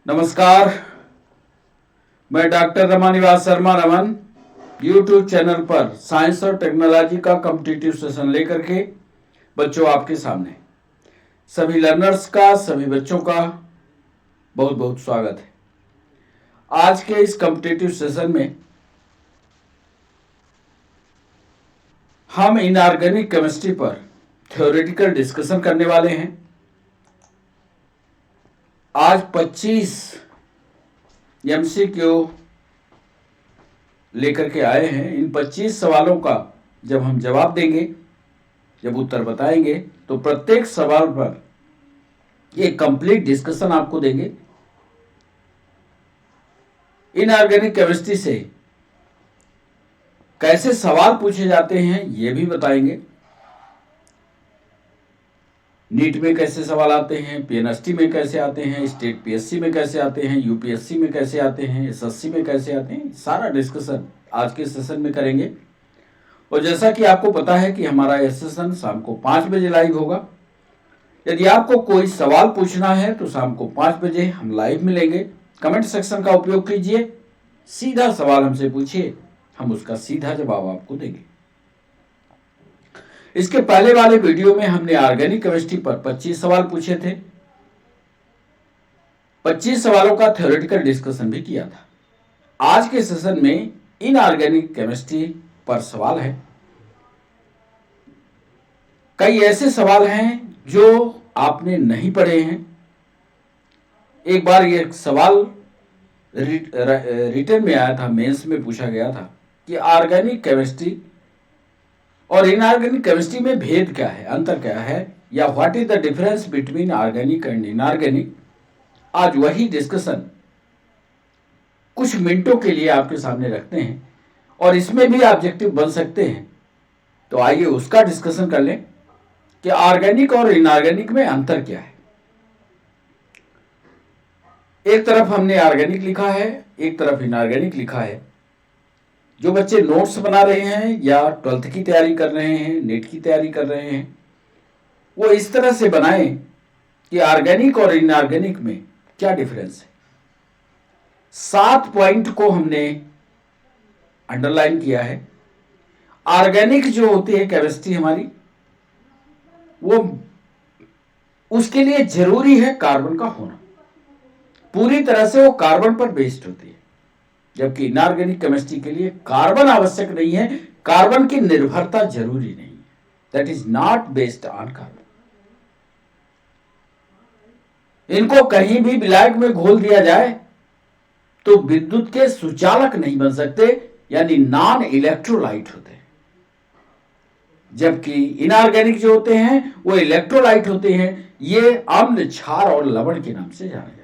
नमस्कार, मैं doctor Ramanivas Sharma Raman YouTube channel पर साइंस और टेक्नोलॉजी का कॉम्पिटिटिव सेशन लेकर के बच्चों आपके सामने सभी लर्नर्स का, सभी बच्चों का बहुत बहुत स्वागत है। आज के इस कॉम्पिटिटिव सेशन में हम इनऑर्गेनिक केमिस्ट्री पर थ्योरेटिकल डिस्कशन करने वाले हैं। आज 25 एमसीक्यू लेकर के आए हैं। इन 25 सवालों का जब हम जवाब देंगे, जब उत्तर बताएंगे, तो प्रत्येक सवाल पर एक कंप्लीट डिस्कशन आपको देंगे। इनऑर्गेनिक केमिस्ट्री से कैसे सवाल पूछे जाते हैं ये भी बताएंगे। नीट में कैसे सवाल आते हैं, पीएनएसटी में कैसे आते हैं, स्टेट पीएससी में कैसे आते हैं, यूपीएससी में कैसे आते हैं, एसएससी में कैसे आते हैं, सारा डिस्कशन आज के सेशन में करेंगे। और जैसा कि आपको पता है कि हमारा यह सेशन शाम को 5 बजे लाइव होगा। यदि आपको कोई सवाल पूछना है तो शाम को 5 बजे हम लाइव मिलेंगे। कमेंट सेक्शन का उपयोग कीजिए, सीधा सवाल हमसे पूछिए, हम उसका सीधा जवाब आपको देंगे। इसके पहले वाले वीडियो में हमने ऑर्गेनिक केमिस्ट्री पर 25 सवाल पूछे थे। 25 सवालों का थ्योरेटिकल डिस्कशन भी किया था। आज के सेशन में इनऑर्गेनिक केमिस्ट्री पर सवाल है। कई ऐसे सवाल हैं जो आपने नहीं पढ़े हैं। एक बार ये सवाल रिटन में आया था, मेंस में पूछा गया था कि ऑर्गेनिक केमिस्ट्री और इनऑर्गेनिक केमिस्ट्री में भेद क्या है, अंतर क्या है, या what is the difference between organic and inorganic. आज वही डिस्कशन कुछ मिनटों के लिए आपके सामने रखते हैं और इसमें भी ऑब्जेक्टिव बन सकते हैं। तो आइए उसका डिस्कशन कर लें कि ऑर्गेनिक और इनऑर्गेनिक में अंतर क्या है। एक तरफ हमने ऑर्गेनिक लिखा है, एक तरफ इनऑर्गेनिक लिखा है। जो बच्चे नोट्स बना रहे हैं या 12th की तैयारी कर रहे हैं, नेट की तैयारी कर रहे हैं, वो इस तरह से बनाएं कि ऑर्गेनिक और इनऑर्गेनिक में क्या डिफरेंस है। 7 पॉइंट को हमने अंडरलाइन किया है। ऑर्गेनिक जो होती है केमिस्ट्री हमारी, वो उसके लिए जरूरी है कार्बन का होना, पूरी तरह से वो कार्बन पर बेस्ड होती है। जबकि इनऑर्गेनिक केमिस्ट्री के लिए कार्बन आवश्यक नहीं है, कार्बन की निर्भरता जरूरी नहीं है, that is not based on carbon. इनको कहीं भी ब्लैक में घोल दिया जाए तो विद्युत के सुचालक नहीं बन सकते, यानी नॉन इलेक्ट्रोलाइट होते हैं। जबकि इनऑर्गेनिक जो होते हैं वो इलेक्ट्रोलाइट होते हैं। ये अम्ल, क्षार और लवण के नाम से जाने जाते हैं।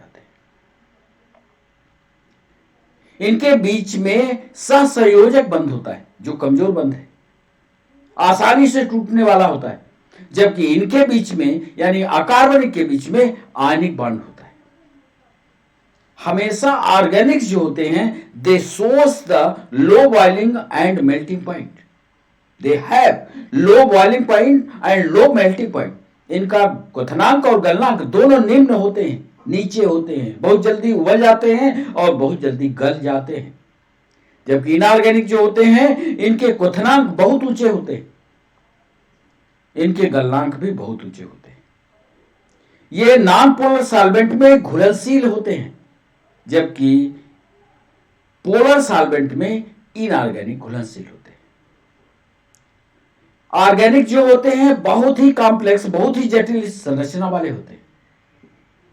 इनके बीच में सहसंयोजक बंध होता है जो कमजोर बंध है, आसानी से टूटने वाला होता है। जबकि इनके बीच में यानी अकार्बनिक के बीच में आयनिक बॉन्ड होता है। हमेशा ऑर्गेनिक जो होते हैं they shows the low boiling and melting point, they have low boiling point and low melting point. इनका क्वथनांक और गलनांक दोनों निम्न होते हैं, नीचे होते हैं, बहुत जल्दी उबल जाते हैं और बहुत जल्दी गल जाते हैं। जबकि इनऑर्गेनिक जो होते हैं इनके क्वथनांक बहुत ऊंचे होते हैं, इनके गलनांक भी बहुत ऊंचे होते हैं। ये नॉन पोलर सॉल्वेंट में घुलनशील होते हैं, जबकि पोलर सॉल्वेंट में इनऑर्गेनिक घुलनशील होते हैं। ऑर्गेनिक जो होते हैं बहुत ही कॉम्प्लेक्स, बहुत ही जटिल संरचना वाले होते हैं,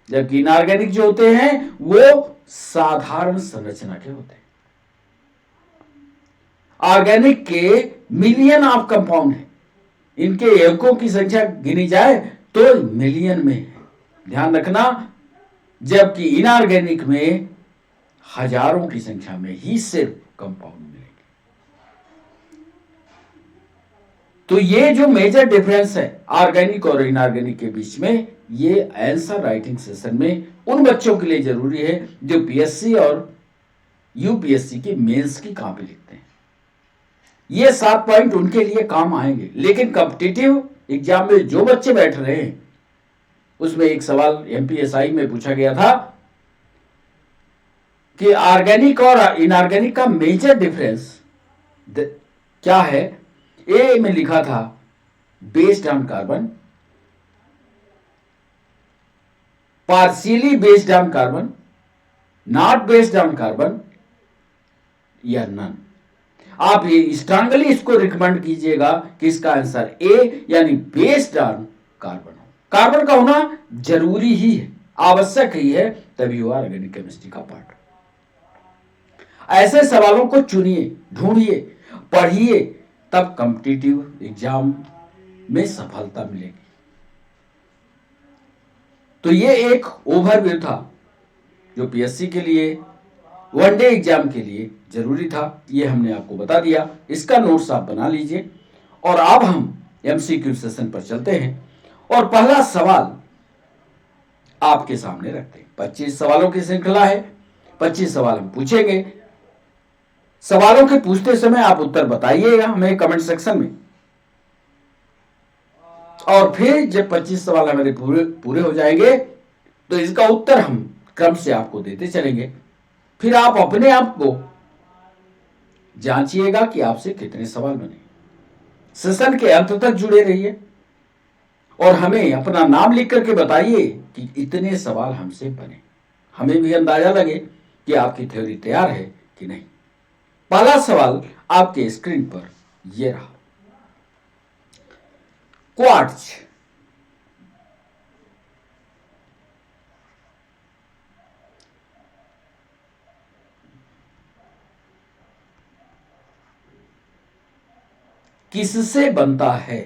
जबकि इनऑर्गेनिक जो होते हैं वो साधारण संरचना के होते हैं। ऑर्गेनिक के मिलियन ऑफ कंपाउंड हैं, इनके यौगिकों की संख्या गिनी जाए तो मिलियन में है, ध्यान रखना। जबकि इनऑर्गेनिक में हजारों की संख्या में ही सिर्फ कंपाउंड मिलेंगे। तो ये जो मेजर डिफरेंस है ऑर्गेनिक और इनऑर्गेनिक के बीच में, ये आंसर राइटिंग सेशन में उन बच्चों के लिए जरूरी है जो पीएससी और यूपीएससी की मेंस की कॉपी लिखते हैं। ये 7 पॉइंट उनके लिए काम आएंगे। लेकिन कॉम्पिटिटिव एग्जाम में जो बच्चे बैठ रहे हैं, उसमें एक सवाल एमपीएसआई में पूछा गया था कि ऑर्गेनिक और इनऑर्गेनिक का मेजर डिफरेंस क्या है। ए में लिखा था based on carbon, partially based on carbon, not based on carbon या नन। आप ये स्ट्रांगली इसको रिकमेंड कीजिएगा कि इसका आंसर ए यानी बेस्ड ऑन कार्बन हो। कार्बन का होना जरूरी ही है, आवश्यक ही है, तभी हुआ ऑर्गेनिक केमिस्ट्री का पार्ट। ऐसे सवालों को चुनिए, ढूंढिए, पढ़िए, तब कॉम्पिटिटिव एग्जाम में सफलता मिलेगी। तो ये एक ओवरव्यू था जो पीएससी के लिए वनडे एग्जाम के लिए जरूरी था, ये हमने आपको बता दिया। इसका नोट्स आप बना लीजिए और अब हम एमसीक्यू सेशन पर चलते हैं और पहला सवाल आपके सामने रखते हैं। 25 सवालों की श्रृंखला है, 25 सवाल हम पूछेंगे। सवालों के पूछते समय आप उत्तर बताइएगा हमें कमेंट सेक्शन में, और फिर जब 25 सवाल हमारे पूरे हो जाएंगे तो इसका उत्तर हम क्रम से आपको देते चलेंगे। फिर आप अपने आप को जांचिएगा कि आपसे कितने सवाल बने। सेशन के अंत तक जुड़े रहिए और हमें अपना नाम लिख करके बताइए कि इतने सवाल हमसे बने, हमें भी अंदाजा लगे कि आपकी थ्योरी तैयार है कि नहीं। पहला सवाल आपके स्क्रीन पर यह रहा। क्वार्ट्ज किससे बनता है?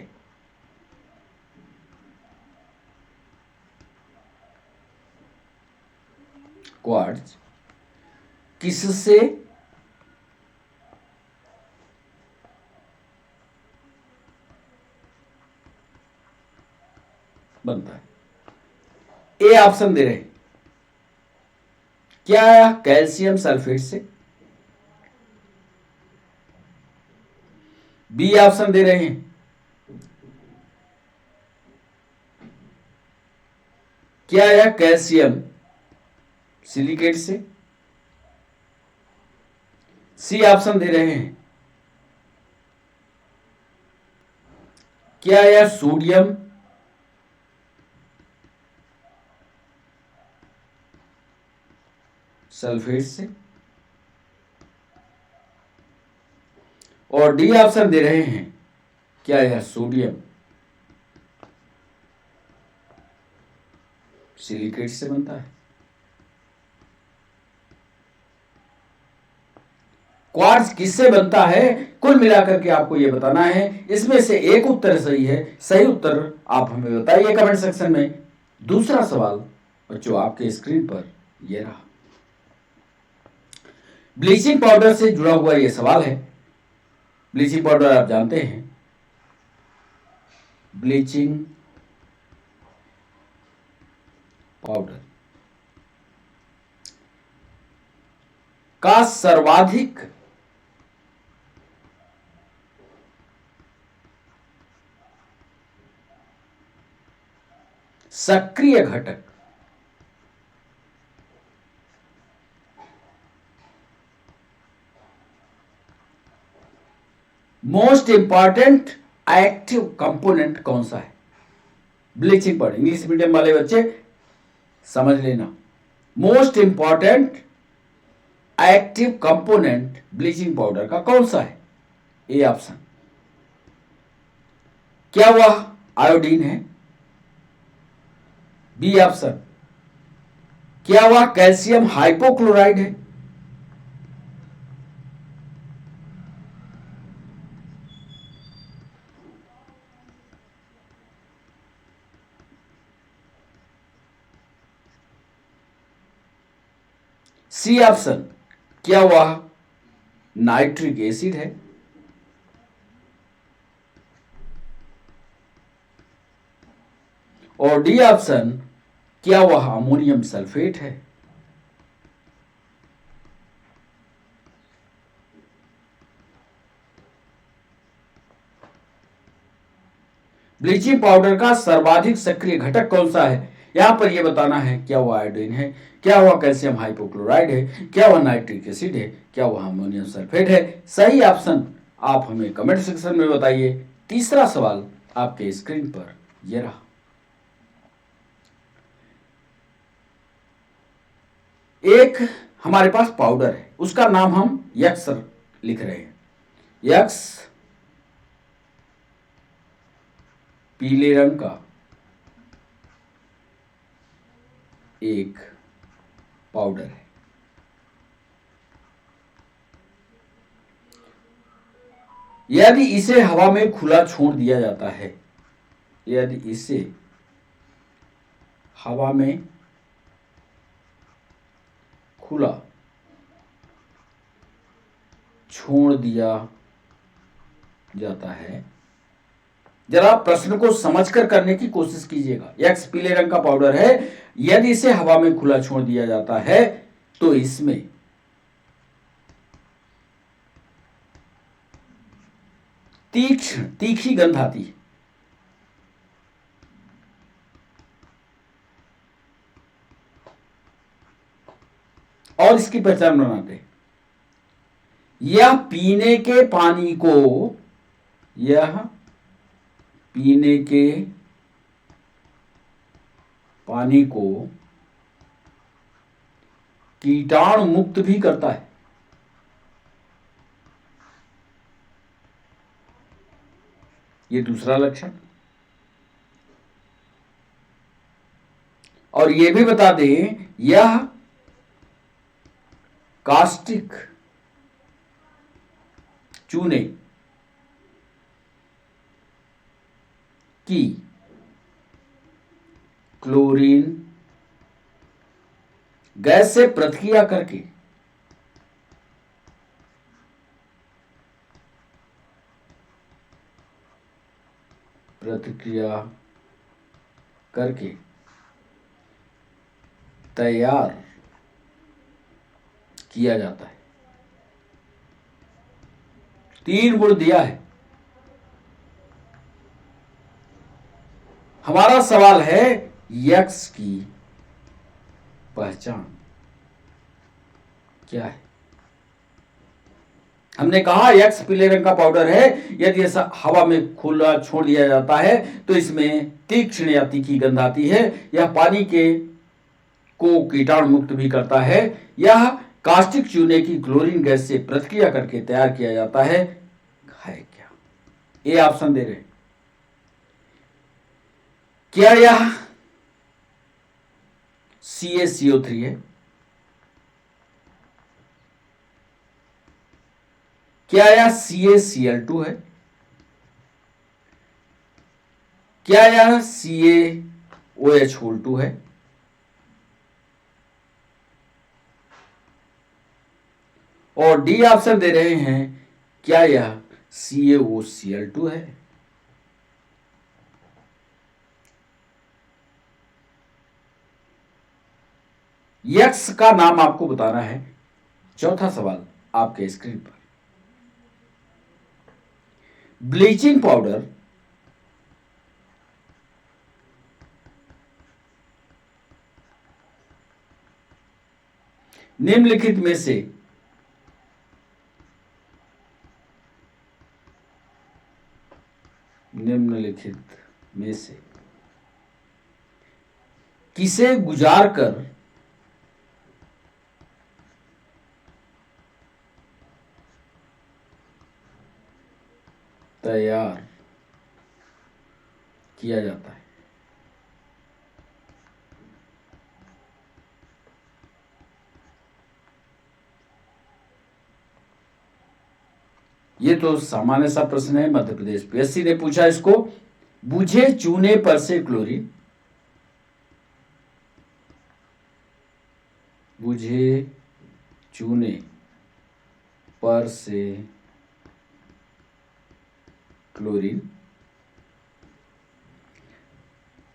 क्वार्ट्ज किससे बनता है? ए ऑप्शन दे रहे हैं, क्या कैल्शियम सल्फेट से? बी ऑप्शन दे रहे हैं, क्या यह कैल्शियम सिलिकेट से? सी ऑप्शन दे रहे हैं, क्या यह सोडियम सल्फेट से? और डी ऑप्शन दे रहे हैं, क्या यह सोडियम सिलिकेट से बनता है? क्वार्ट्ज किससे बनता है, कुल मिलाकर के आपको यह बताना है। इसमें से एक उत्तर सही है, सही उत्तर आप हमें बताइए कमेंट सेक्शन में। दूसरा सवाल बच्चों आपके स्क्रीन पर यह रहा। ब्लीचिंग पाउडर से जुड़ा हुआ यह सवाल है। ब्लीचिंग पाउडर आप जानते हैं, ब्लीचिंग पाउडर का सर्वाधिक सक्रिय घटक मोस्ट इंपॉर्टेंट एक्टिव कंपोनेंट कौन सा है? ब्लीचिंग पाउडर, इंग्लिश मीडियम वाले बच्चे समझ लेना, most important active component bleaching powder का कौन सा है? ए ऑप्शन, क्या वह आयोडीन है? बी ऑप्शन, क्या वह कैल्शियम हाइपोक्लोराइड है? सी ऑप्शन, क्या वह नाइट्रिक एसिड है? और डी ऑप्शन, क्या वह अमोनियम सल्फेट है? ब्लीचिंग पाउडर का सर्वाधिक सक्रिय घटक कौन सा है? यहाँ पर यह बताना है क्या वो आयोडीन है, क्या वह कैल्शियम हाइपोक्लोराइड है, क्या वह नाइट्रिक एसिड है, क्या वह अमोनियम सल्फेट है। सही ऑप्शन आप हमें कमेंट सेक्शन में बताइए। तीसरा सवाल आपके स्क्रीन पर यह रहा। एक हमारे पास पाउडर है, उसका नाम हम यक्स लिख रहे हैं। यक्स पीले रंग का एक पाउडर है। यदि इसे हवा में खुला छोड़ दिया जाता है, यदि इसे हवा में खुला छोड़ दिया जाता है, जरा प्रश्न को समझकर करने की कोशिश कीजिएगा। यक्स पीले रंग का पाउडर है, यदि इसे हवा में खुला छोड़ दिया जाता है तो इसमें तीखी गंध आती है। और इसकी पहचान बनाते हैं। यह पीने के पानी को, यह पीने के पानी को कीटाणु मुक्त भी करता है। ये दूसरा लक्षण। और यह भी बता दें, यह कास्टिक चूने की क्लोरीन गैस से प्रतिक्रिया करके तैयार किया जाता है। 3 गुण दिया है। हमारा सवाल है यक्स की पहचान क्या है। हमने कहा यक्स पीले रंग का पाउडर है, यदि ऐसा हवा में खुला छोड़ दिया जाता है तो इसमें तीक्ष्ण या तीखी गंध आती है। यह पानी को कीटाणु मुक्त भी करता है। यह कास्टिक चूने की क्लोरीन गैस से प्रतिक्रिया करके तैयार किया जाता है क्या? ये ऑप्शन दे रहे हैं। क्या यह CaCO3 है? क्या यह CaCl2 है? क्या यह CaOH2 है? और डी ऑप्शन दे रहे हैं, क्या यह CaOCl2 है? यक्स का नाम आपको बताना है। चौथा सवाल आपके स्क्रीन पर। ब्लीचिंग पाउडर निम्नलिखित में से किसे गुजार कर तैयार किया जाता है? ये तो सामान्य सा प्रश्न है, मध्य प्रदेश PSC ने पूछा इसको। बुझे चूने पर से क्लोरीन, बुझे चूने पर से क्लोरीन।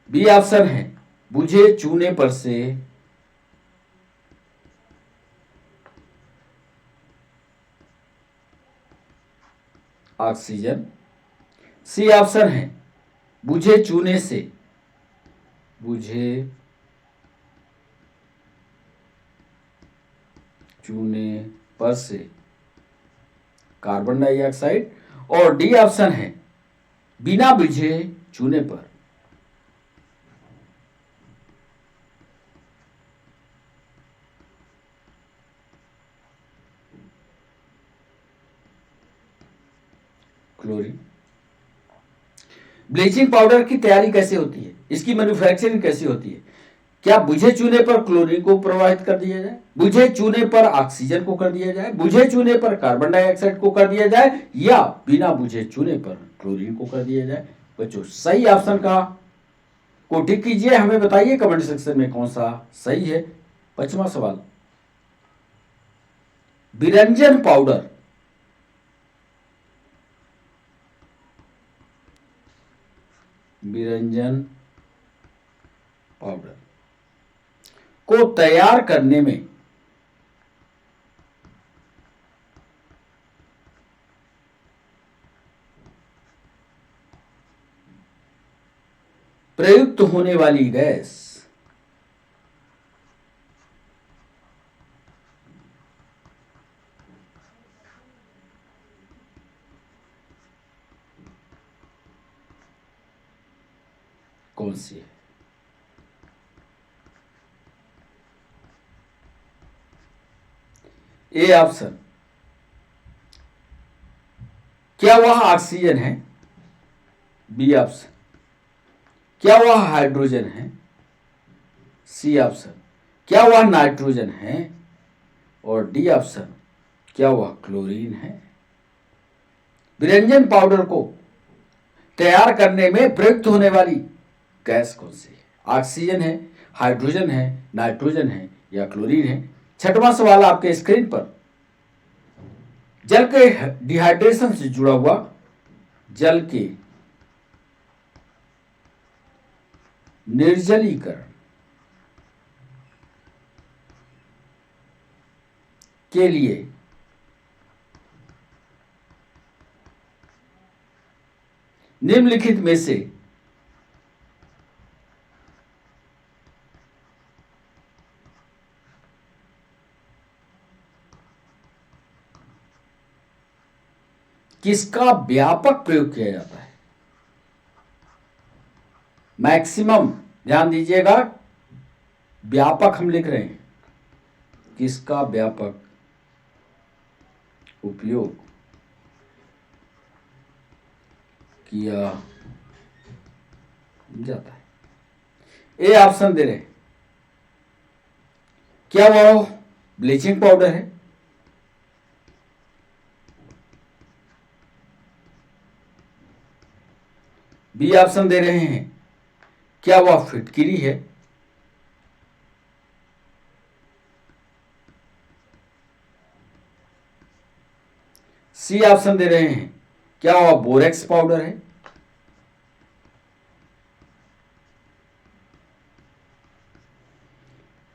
बी ऑप्शन है, बुझे चूने पर से ऑक्सीजन। सी ऑप्शन है, बुझे चूने से चूने पर से कार्बन डाइऑक्साइड, और डी ऑप्शन है बिना बुझे चूने पर। क्लोरीन। ब्लीचिंग पाउडर की तैयारी कैसे होती है, इसकी मैन्युफैक्चरिंग कैसी होती है? क्या बुझे चूने पर क्लोरीन को प्रवाहित कर दिया जाए, बुझे चूने पर ऑक्सीजन को कर दिया जाए, बुझे चूने पर कार्बन डाइऑक्साइड को कर दिया जाए, या बिना बुझे चूने पर क्लोरीन को कर दिया जाए? बच्चों सही ऑप्शन का को टिक कीजिए, हमें बताइए कमेंट सेक्शन में कौन सा सही है। 5वां सवाल, विरंजन पाउडर को तैयार करने में प्रयुक्त होने वाली गैस कौन सी है? ए ऑप्शन, क्या वह ऑक्सीजन है? बी ऑप्शन, क्या वह हाइड्रोजन है? सी ऑप्शन, क्या वह नाइट्रोजन है? और डी ऑप्शन, क्या वह क्लोरीन है? विरंजन पाउडर को तैयार करने में प्रयुक्त होने वाली गैस कौन सी है? ऑक्सीजन है, हाइड्रोजन है, नाइट्रोजन है, या क्लोरीन है? 6वां सवाल आपके स्क्रीन पर, जल के डिहाइड्रेशन से जुड़ा हुआ जल के निर्जलीकरण के लिए निम्नलिखित में से किसका व्यापक प्रयोग किया जाता है? मैक्सिमम, ध्यान दीजिएगा, व्यापक हम लिख रहे हैं, किसका व्यापक उपयोग किया जाता है? ए ऑप्शन दे रहे हैं, क्या वो ब्लीचिंग पाउडर है? बी ऑप्शन दे रहे हैं, क्या वह फिटकिरी है? सी ऑप्शन दे रहे हैं, क्या वह बोरेक्स पाउडर है?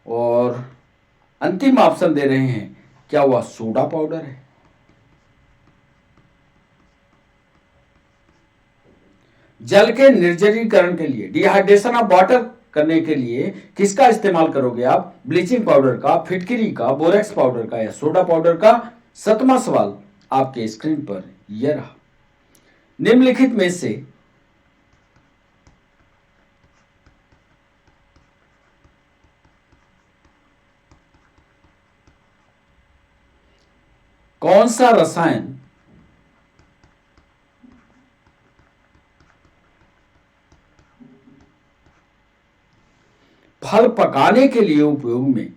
और अंतिम ऑप्शन दे रहे हैं, क्या वह सोडा पाउडर है? जल के निर्जलीकरण के लिए, डिहाइड्रेशन ऑफ वाटर करने के लिए किसका इस्तेमाल करोगे आप? ब्लीचिंग पाउडर का, फिटकिरी का, बोरेक्स पाउडर का, या सोडा पाउडर का? 7वां सवाल आपके स्क्रीन पर यह रहा, निम्नलिखित में से कौन सा रसायन फल पकाने के लिए उपयोग में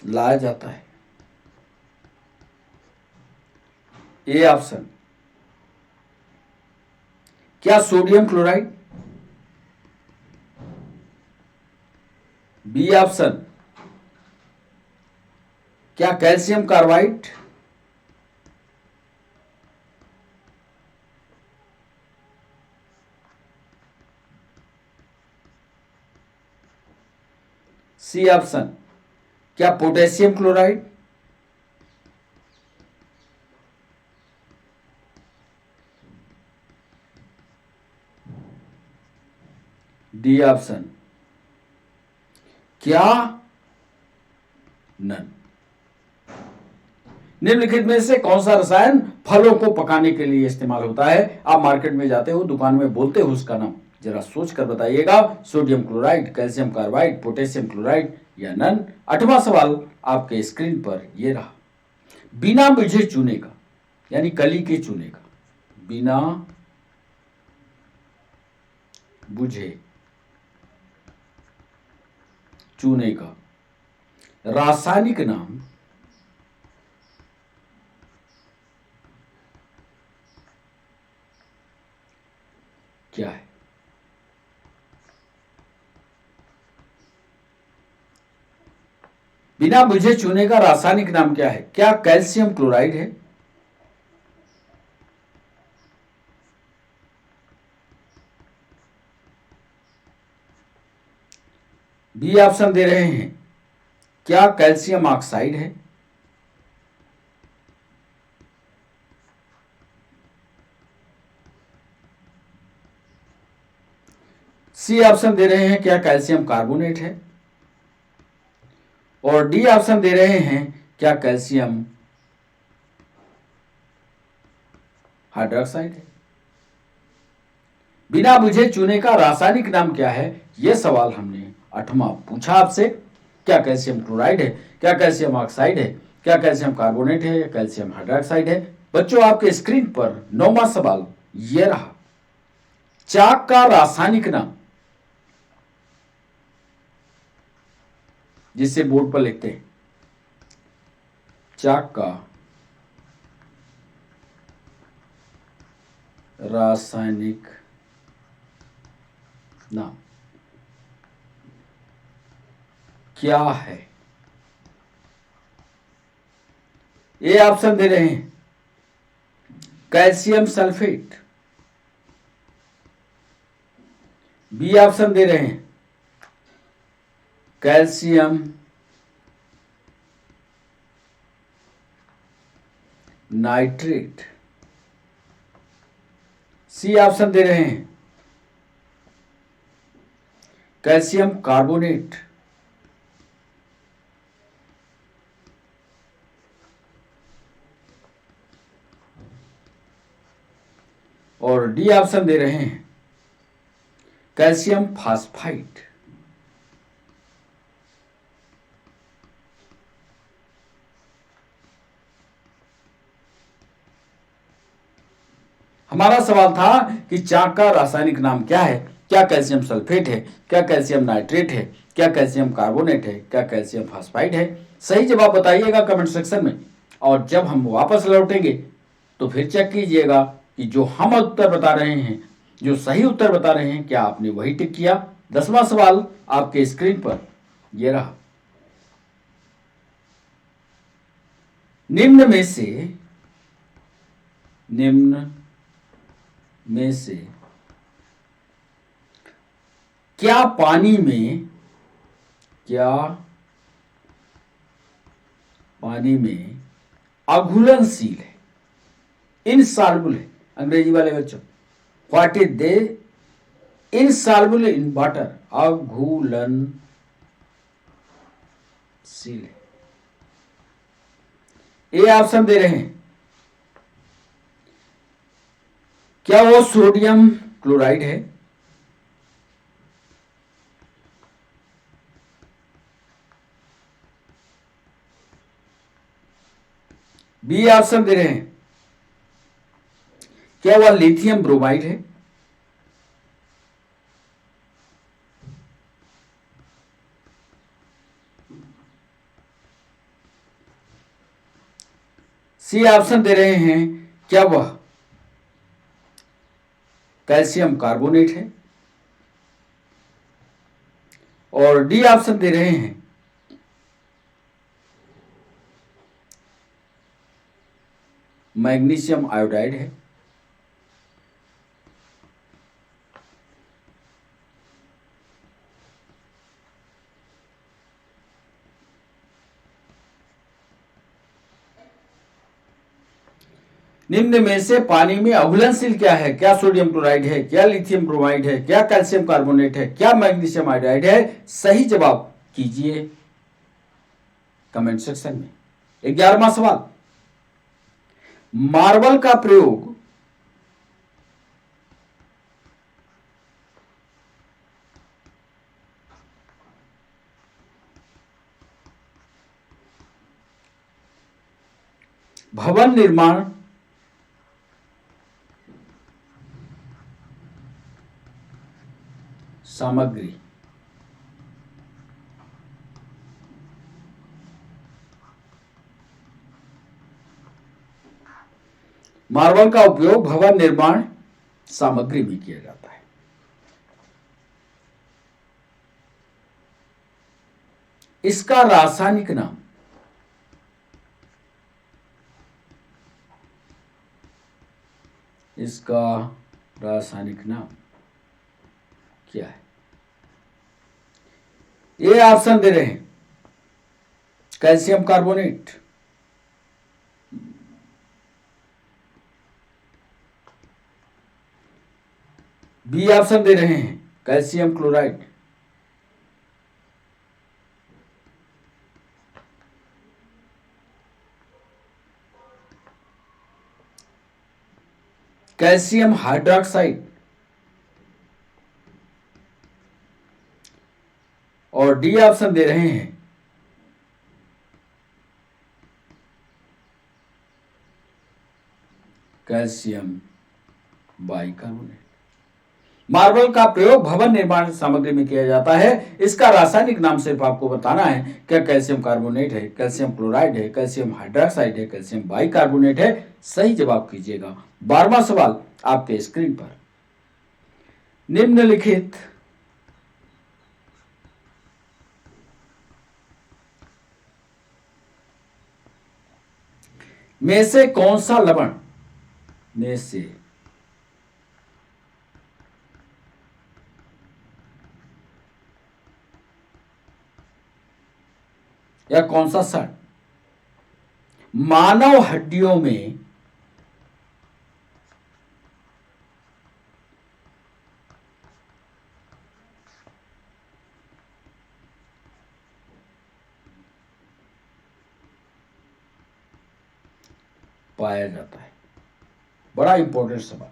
लाया जाता है? ए ऑप्शन, क्या सोडियम क्लोराइड? बी ऑप्शन, क्या कैल्शियम कार्बाइड? सी ऑप्शन, क्या पोटेशियम क्लोराइड? डी ऑप्शन क्या, नन। निम्नलिखित में से कौन सा रसायन फलों को पकाने के लिए इस्तेमाल होता है? आप मार्केट में जाते हो, दुकान में बोलते हो उसका नाम, जरा सोच कर बताइएगा। Sodium chloride, calcium carbide, potassium chloride या नन। 8वां सवाल आपके स्क्रीन पर ये रहा। बिना बुझे चूने का, यानी कली के चूने का, बिना बुझे चूने का रासायनिक नाम क्या है? बिना बुझे चूने का रासायनिक नाम क्या है? क्या कैल्शियम क्लोराइड है? बी ऑप्शन दे रहे हैं, क्या कैल्शियम ऑक्साइड है? सी ऑप्शन दे रहे हैं, क्या कैल्शियम कार्बोनेट है? और डी ऑप्शन दे रहे हैं, क्या कैल्शियम हाइड्रोक्साइड है? बिना बुझे चूने का रासायनिक नाम क्या है? यह सवाल हमने 8वां पूछा आपसे। क्या कैल्शियम क्लोराइड है? क्या कैल्शियम ऑक्साइड है? क्या कैल्शियम कार्बोनेट है? या कैल्शियम हाइड्रोक्साइड है? बच्चों, आपके स्क्रीन पर 9वां सवाल यह रहा। चाक का रासायनिक नाम, जिसे बोर्ड पर लिखते हैं, चाक का रासायनिक नाम क्या है? ए ऑप्शन दे रहे हैं, कैल्शियम सल्फेट। बी ऑप्शन दे रहे हैं, कैल्शियम नाइट्रेट। सी ऑप्शन दे रहे हैं, कैल्शियम कार्बोनेट। और डी ऑप्शन दे रहे हैं, कैल्शियम फास्फाइड। हमारा सवाल था कि चाक का रासायनिक नाम क्या है? क्या कैल्शियम सल्फेट है? क्या कैल्शियम नाइट्रेट है? क्या कैल्शियम कार्बोनेट है? क्या कैल्शियम फास्फाइड है? सही जवाब बताइएगा कमेंट सेक्शन में। और जब हम वापस लौटेंगे तो फिर चेक कीजिएगा कि जो हम उत्तर बता रहे हैं, जो सही उत्तर बता रहे हैं, क्या आपने वही टिक किया। 10वां सवाल आपके स्क्रीन पर यह रहा। निम्न में से क्या पानी में अघुलनशील है, इनसॉल्युबल है? अंग्रेजी वाले बच्चों, what is they insoluble in water, अघुलनशील है। ए ऑप्शन दे रहे हैं, क्या वो सोडियम क्लोराइड है? बी ऑप्शन दे रहे हैं, क्या वह लिथियम ब्रोमाइड है? सी ऑप्शन दे रहे हैं, क्या वह कैल्शियम कार्बोनेट है? और डी ऑप्शन दे रहे हैं, मैग्नीशियम आयोडाइड है। निम्न में से पानी में अघुलनशील क्या है? क्या सोडियम क्लोराइड है, क्या लिथियम ब्रोमाइड है, क्या कैल्शियम कार्बोनेट है, क्या मैग्नीशियम आयोडाइड है? सही जवाब कीजिए कमेंट सेक्शन में। 11वां सवाल, मार्बल का प्रयोग भवन निर्माण सामग्री मार्बल का उपयोग भवन निर्माण सामग्री में किया जाता है। इसका रासायनिक नाम क्या है? ये ऑप्शन दे रहे हैं, कैल्शियम कार्बोनेट, बी ऑप्शन दे रहे हैं कैल्शियम क्लोराइड, कैल्शियम हाइड्रोक्साइड, और डी ऑप्शन दे रहे हैं कैल्शियम बाइकार्बोनेट। मार्बल का प्रयोग भवन निर्माण सामग्री में किया जाता है। इसका रासायनिक नाम सिर्फ आपको बताना है, क्या कैल्शियम कार्बोनेट है, कैल्शियम क्लोराइड है, कैल्शियम हाइड्रोक्साइड है, कैल्शियम बाइकार्बोनेट है? सही जवाब कीजिएगा। 12वां सवाल आपके स्क्रीन पर, निम्नलिखित में से कौन सा लवण में से या कौन सा षण मानव हड्डियों में पाया जाता है? बड़ा इंपॉर्टेंट सवाल।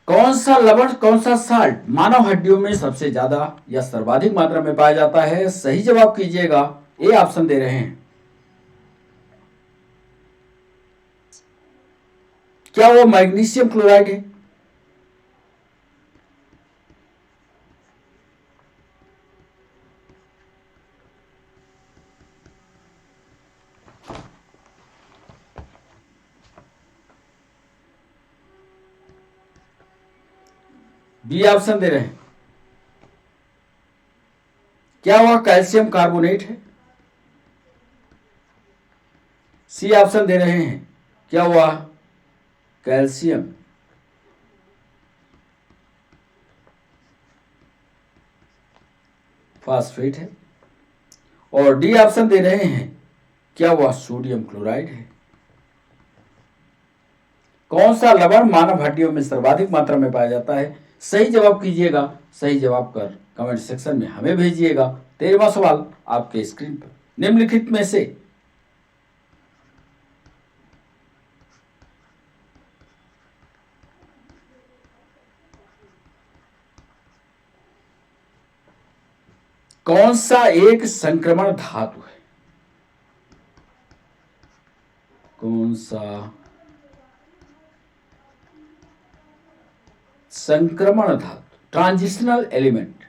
कौन सा लवण, कौन सा साल्ट मानव हड्डियों में सबसे ज्यादा या सर्वाधिक मात्रा में पाया जाता है? सही जवाब कीजिएगा। ए ऑप्शन दे रहे हैं, क्या वो मैग्नीशियम क्लोराइड है? बी ऑप्शन दे रहे हैं, क्या वह कैल्शियम कार्बोनेट है? सी ऑप्शन दे रहे हैं, क्या वह कैल्शियम फास्फेट है? और डी ऑप्शन दे रहे हैं, क्या वह सोडियम क्लोराइड है? कौन सा लवण मानव हड्डियों में सर्वाधिक मात्रा में पाया जाता है? सही जवाब कीजिएगा। सही जवाब कर कमेंट सेक्शन में हमें भेजिएगा। 13वां सवाल आपके स्क्रीन पर, निम्नलिखित में से कौन सा एक संक्रमण धातु है? कौन सा संक्रमण धातु, ट्रांजिशनल एलिमेंट,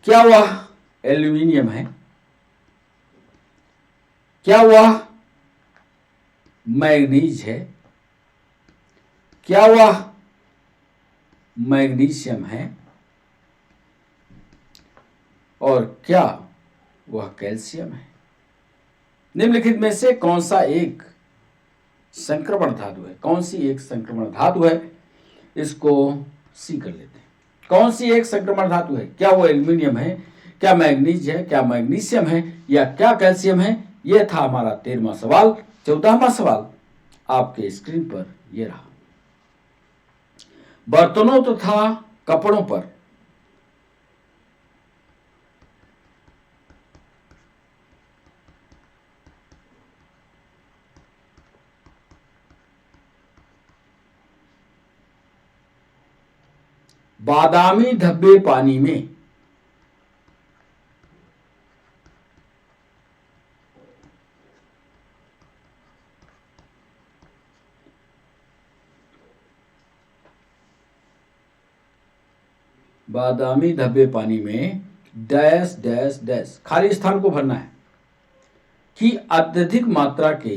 क्या वह एल्यूमिनियम है? क्या वह मैग्नीज है? क्या वह मैग्नीशियम है? और क्या वह कैल्शियम है? निम्नलिखित में से कौन सा एक संक्रमण धातु है? कौन सी एक संक्रमण धातु है? इसको सी कर लेते हैं। कौन सी एक संक्रमण धातु है? क्या वो एल्यूमिनियम है, क्या मैग्नीज है, क्या मैग्नीशियम है, या क्या कैल्शियम है? यह था हमारा 13वां सवाल। 14वां सवाल आपके स्क्रीन पर यह रहा। बर्तनों तथा कपड़ों पर बादामी धब्बे पानी में बादामी धब्बे पानी में डैश डैश डैश, खाली स्थान को भरना है, कि अत्यधिक मात्रा के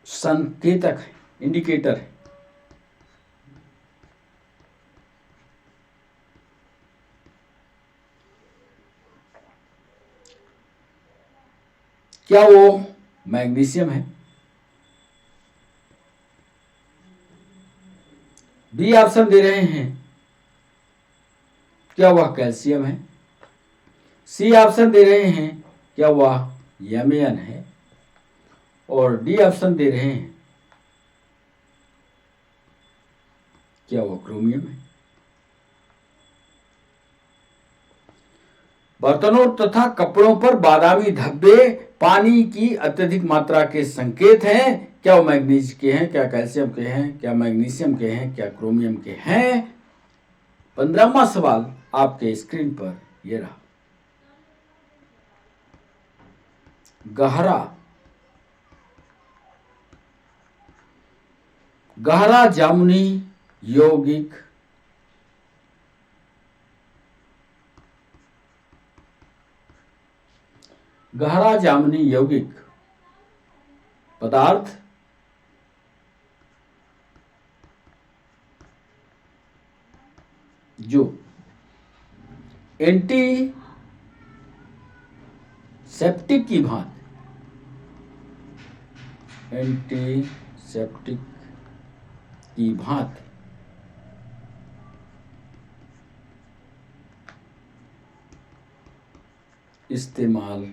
संकेतक है, इंडिकेटर है। क्या वो मैग्नीशियम है? बी ऑप्शन दे रहे हैं, क्या वह कैल्शियम है? सी ऑप्शन दे रहे हैं, क्या वह यमियन है? और डी ऑप्शन दे रहे हैं, क्या वह क्रोमियम है? बर्तनों तथा कपड़ों पर बादामी धब्बे पानी की अत्यधिक मात्रा के संकेत हैं। क्या वो मैग्नीज के हैं, क्या कैल्शियम के हैं, क्या मैग्नीशियम के हैं, क्या क्रोमियम के हैं? 15वां सवाल आपके स्क्रीन पर यह रहा। गहरा गहरा जामुनी यौगिक गहरा जामुनी यौगिक पदार्थ जो एंटीसेप्टिक की भांति इस्तेमाल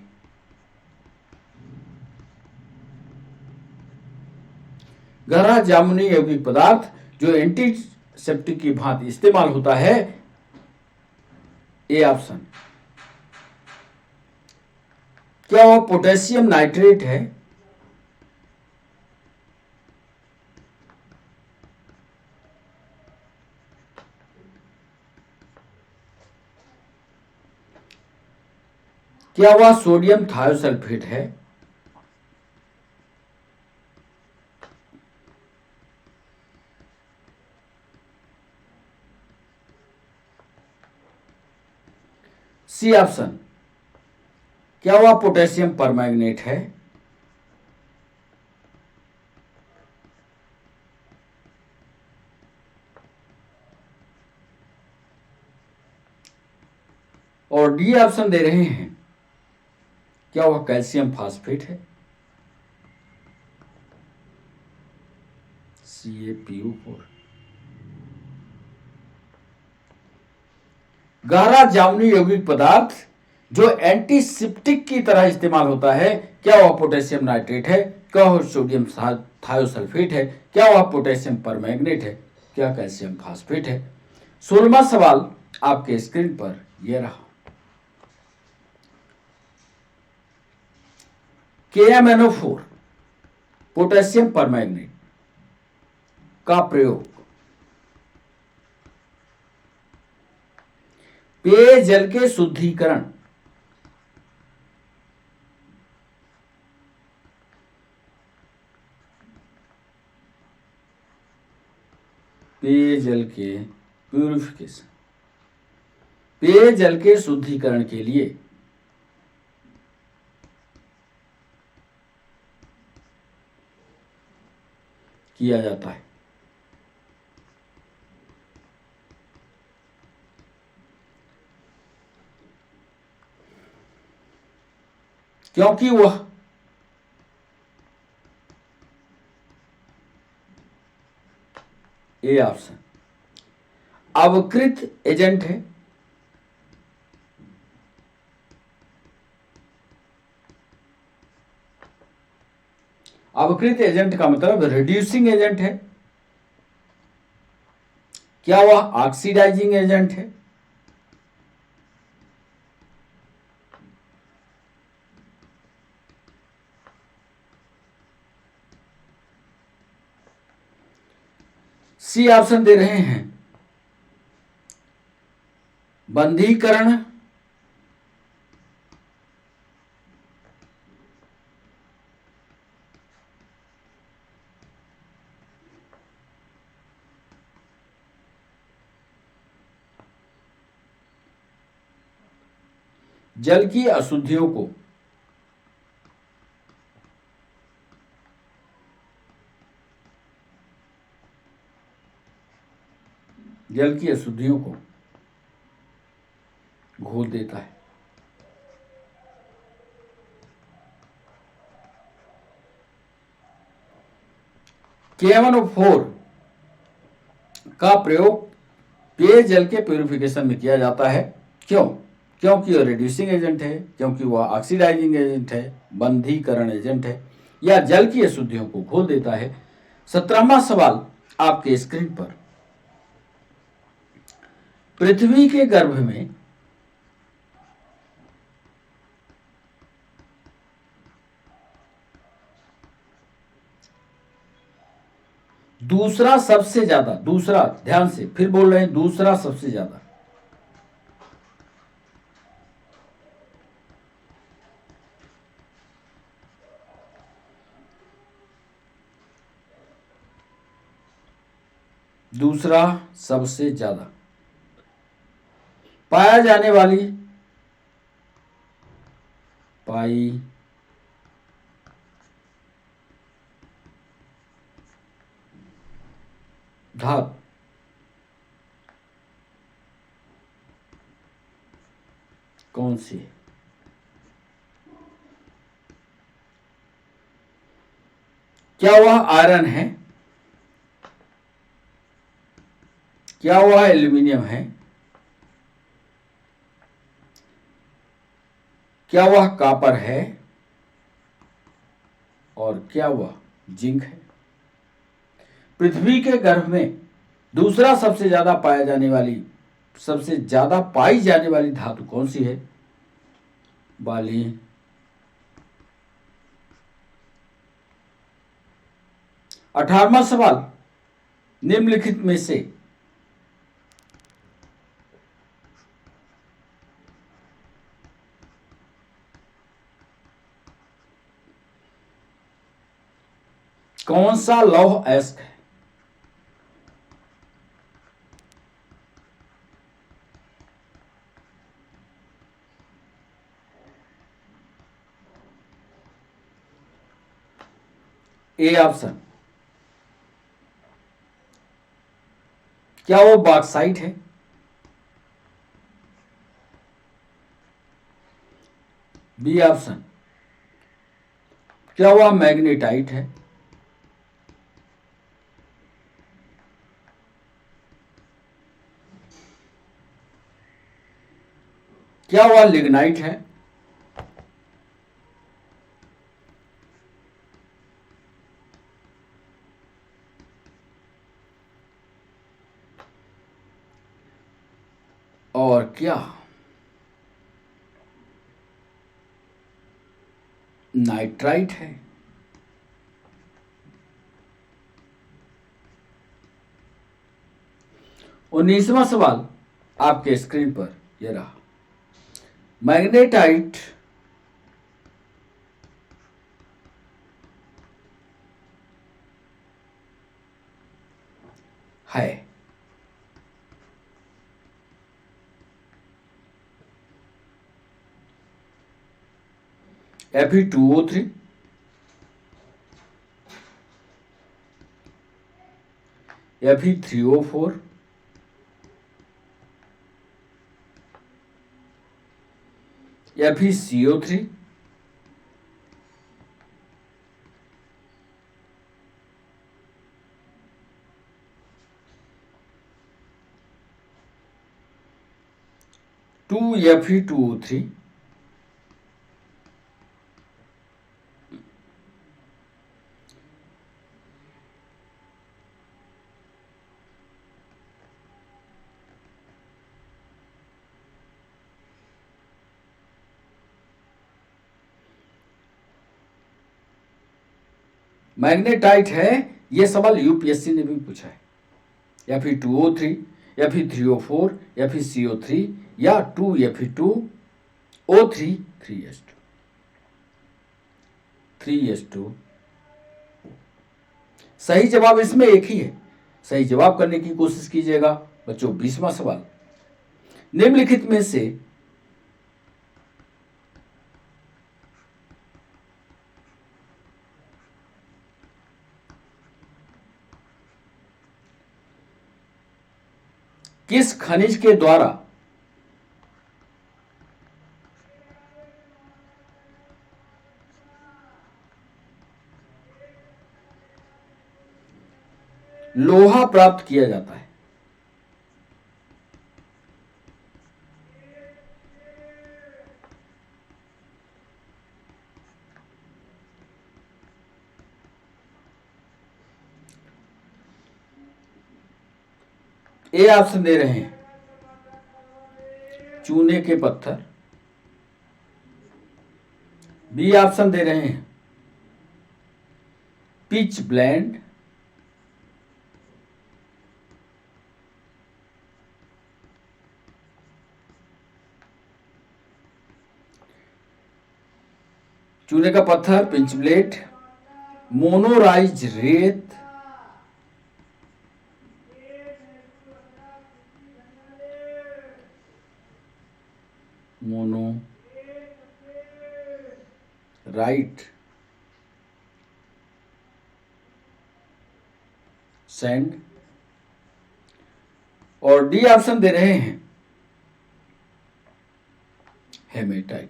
गहरा जामुनी यौगिक पदार्थ जो एंटीसेप्टिक की भांति इस्तेमाल होता है। A option. क्या वह पोटेशियम नाइट्रेट है? क्या वह सोडियम थायोसल्फेट है? C option. क्या वह पोटेशियम परमैंगनेट है? और डी ऑप्शन दे रहे हैं, क्या वह कैल्शियम फास्फेट है? CaPO4। गहरा जामुनी यौगिक पदार्थ जो एंटीसेप्टिक की तरह इस्तेमाल होता है, क्या वह पोटेशियम नाइट्रेट है, क्या वह सोडियम थायोसल्फेट है, क्या वह पोटेशियम परमैंगनेट है, क्या कैल्शियम फास्फेट है? 16वां सवाल आपके स्क्रीन पर यह रहा। KMNO4 पोटेशियम परमैंगनेट का प्रयोग पेयजल के शुद्धिकरण पेयजल के शुद्धिकरण के लिए किया जाता है। क्योंकि वह ए ऑप्शन अवकृत एजेंट है। अवकृत एजेंट का मतलब रिड्यूसिंग एजेंट है। क्या वह ऑक्सीडाइजिंग एजेंट है? सी ऑप्शन दे रहे हैं बंधीकरण, जल की अशुद्धियों को घोल देता है। KMnO4 का प्रयोग पेयजल के प्यूरिफिकेशन में किया जाता है। क्यों? क्योंकि वह रिड्यूसिंग एजेंट है, क्योंकि वह ऑक्सीडाइजिंग एजेंट है, बंधीकरण एजेंट है, या जल की अशुद्धियों को घोल देता है। 17वां सवाल आपके स्क्रीन पर। पृथ्वी के गर्भ में दूसरा सबसे ज्यादा, दूसरा, ध्यान से फिर बोल रहे हैं, दूसरा सबसे ज्यादा दूसरा सबसे ज्यादा पाया जाने वाली पाई धातु कौन सी है? क्या वह आयरन है? क्या वह एल्यूमिनियम है? क्या वह कॉपर है? और क्या वह जिंक है? पृथ्वी के गर्भ में दूसरा सबसे ज्यादा सबसे ज्यादा पाई जाने वाली धातु कौन सी है? बाली। 18वां सवाल, निम्नलिखित में से कौन सा लौह अयस्क है? ए ऑप्शन क्या वो बॉक्साइट है? बी ऑप्शन क्या वह मैग्नेटाइट है? क्या वह लिग्नाइट है? और क्या नाइट्राइट है? 19वां सवाल आपके स्क्रीन पर यह रहा। मैग्नेटाइट है Fe2O3, Fe3O4, FeCO3, 2Fe2O3 magnetite है। यह सवाल यूपीएससी ने भी पूछा है। Fe2O3 Fe3O4 FeCO3 या 2Fe2O3 3s2 सही जवाब इसमें एक ही है। सही जवाब करने की कोशिश कीजिएगा बच्चों। 20वां सवाल, निम्नलिखित में से किस खनिज के द्वारा लोहा प्राप्त किया जाता है? ए ऑप्शन दे रहे हैं चूने के पत्थर, बी ऑप्शन दे रहे हैं पिच ब्लेंड, चूने का पत्थर, पिंच ब्लेड, मोनोराइज रेत, मोनो राइट सैंड, और डी ऑप्शन दे रहे हैं हेमेटाइट।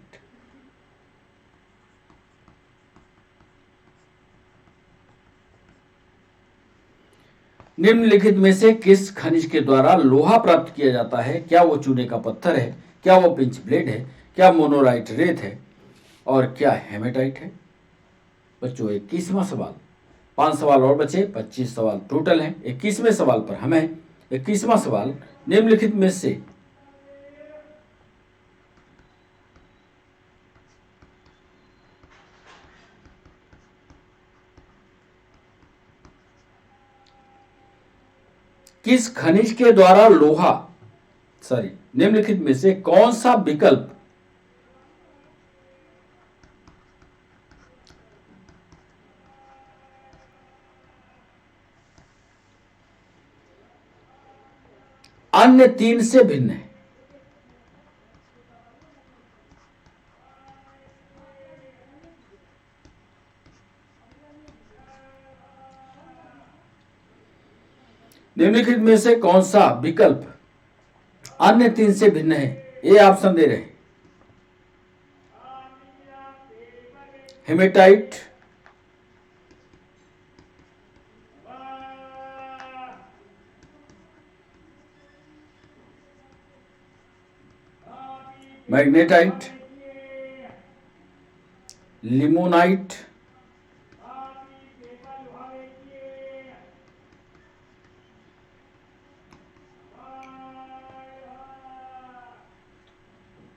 निम्नलिखित में से किस खनिज के द्वारा लोहा प्राप्त किया जाता है? क्या वो चूने का पत्थर है, क्या वो पिंच ब्लेड है, क्या मोनोराइट रेत है, और क्या हेमेटाइट है? बच्चों 21वां सवाल। 5 सवाल और बचे, 25 सवाल टोटल हैं। 21वें सवाल पर हमें 21वां सवाल, निम्नलिखित में से किस खनिज के द्वारा लोहा निम्नलिखित में से कौन सा विकल्प अन्य 3 से भिन्न है? निम्नलिखित में से कौन सा विकल्प अन्य 3 से भिन्न है? ए ऑप्शन दे रहे हैं हेमेटाइट, मैग्नेटाइट, लिमोनाइट,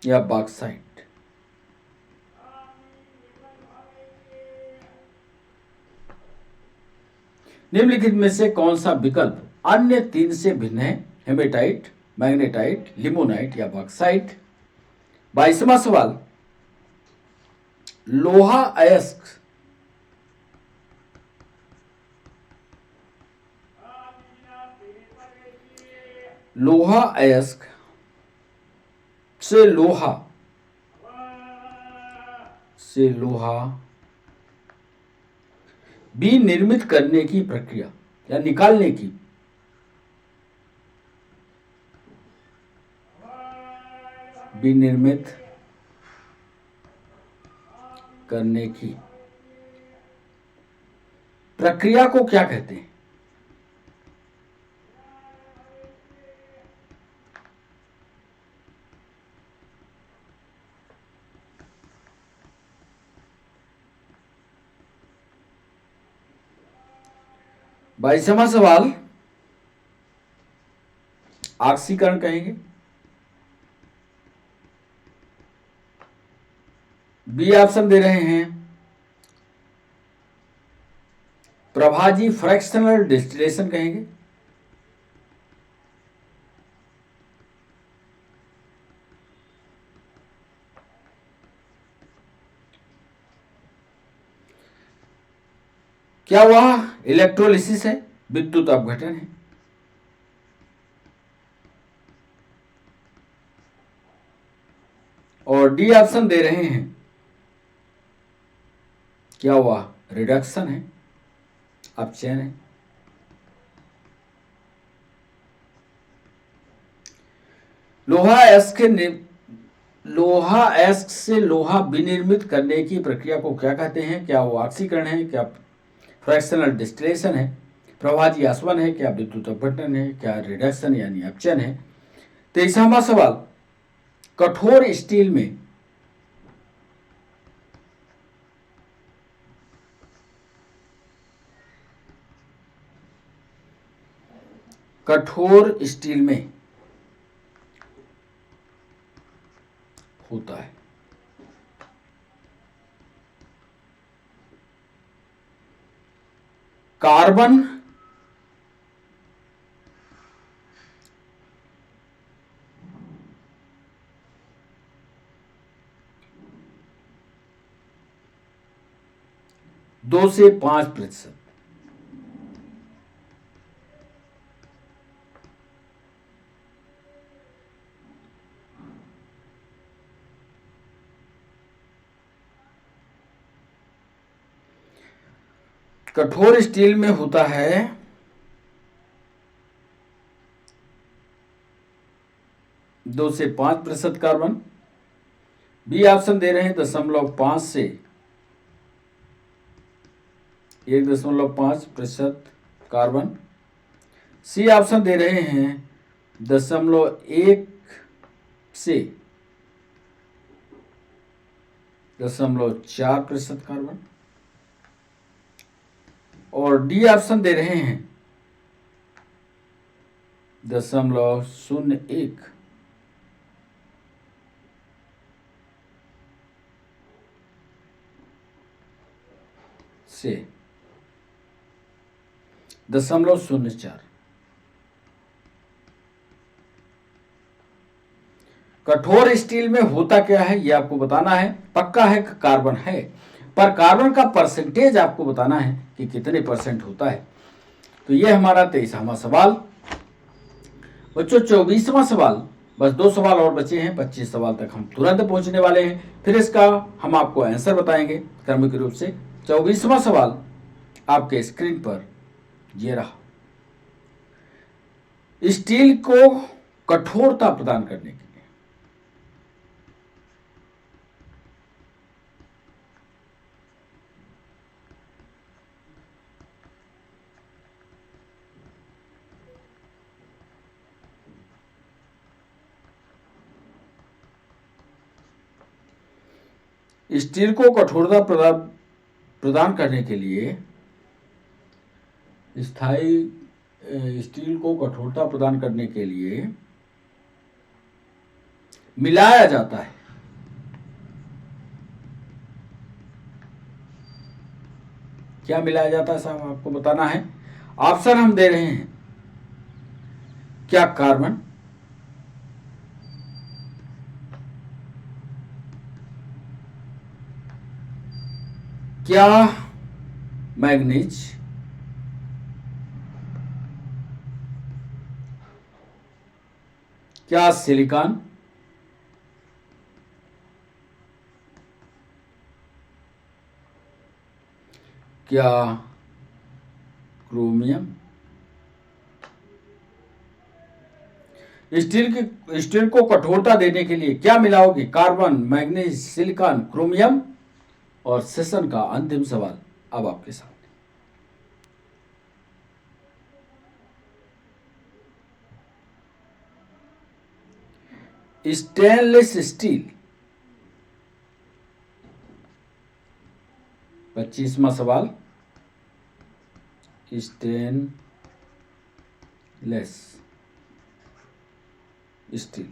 या बॉक्साइट। निम्नलिखित में से कौन सा विकल्प अन्य 3 से भिन्न है? हेमेटाइट, मैग्नेटाइट, लिमोनाइट या बॉक्साइट। 22वां सवाल, लोहा अयस्क से लोहा विनिर्मित करने की प्रक्रिया या निकालने की विनिर्मित करने की प्रक्रिया को क्या कहते हैं? 22वां सवाल ऑक्सीकरण कहेंगे। बी ऑप्शन दे रहे हैं प्रभाजी फ्रैक्शनल डिस्टिलेशन कहेंगे। क्या वह इलेक्ट्रोलिसिस है, विद्युत अपघटन है? और डी ऑप्शन दे रहे हैं क्या वह रिडक्शन है, अपचयन है? लोहा अयस्क से लोहा विनिर्मित करने की प्रक्रिया को क्या कहते हैं? क्या वो ऑक्सीकरण है, क्या फ्रैक्शनल डिस्टिलेशन है, प्रभाजी आसवन है, क्या विद्युत अपघटन है, क्या रिडक्शन यानी अपचयन है? 23वां सवाल कठोर स्टील में होता है कार्बन, दो से 5%। कठोर स्टील में होता है 2 से 5% कार्बन। बी ऑप्शन दे रहे हैं 0.5 से 1.5% कार्बन। सी ऑप्शन दे रहे हैं 0.1 से 0.4% कार्बन। और डी ऑप्शन दे रहे हैं 0.01 से 0.04। कठोर स्टील में होता क्या है यह आपको बताना है। पक्का है कि कार्बन है, पर कार्बन का परसेंटेज आपको बताना है कि कितने परसेंट होता है। तो यह हमारा 23वां सवाल। बच्चों 24वां सवाल, बस 2 सवाल और बचे हैं, 25 सवाल तक हम तुरंत पहुंचने वाले हैं, फिर इसका हम आपको आंसर बताएंगे क्रमिक रूप से। 24वां सवाल आपके स्क्रीन पर ये रहा। स्टील को कठोरता प्रदान करने के लिए स्टील को कठोरता प्रदान करने के लिए स्टील को कठोरता प्रदान करने के लिए मिलाया जाता है। क्या मिलाया जाता है साहब आपको बताना है। ऑप्शन हम दे रहे हैं क्या कार्बन, क्या मैग्नीज, क्या सिलिकॉन, क्या क्रोमियम। स्टील को कठोरता देने के लिए क्या मिलाओगे? कार्बन, मैग्नीज, सिलिकॉन, क्रोमियम और सेशन का अंतिम सवाल अब आपके सामने। स्टेनलेस स्टील 25वां सवाल। स्टेनलेस स्टील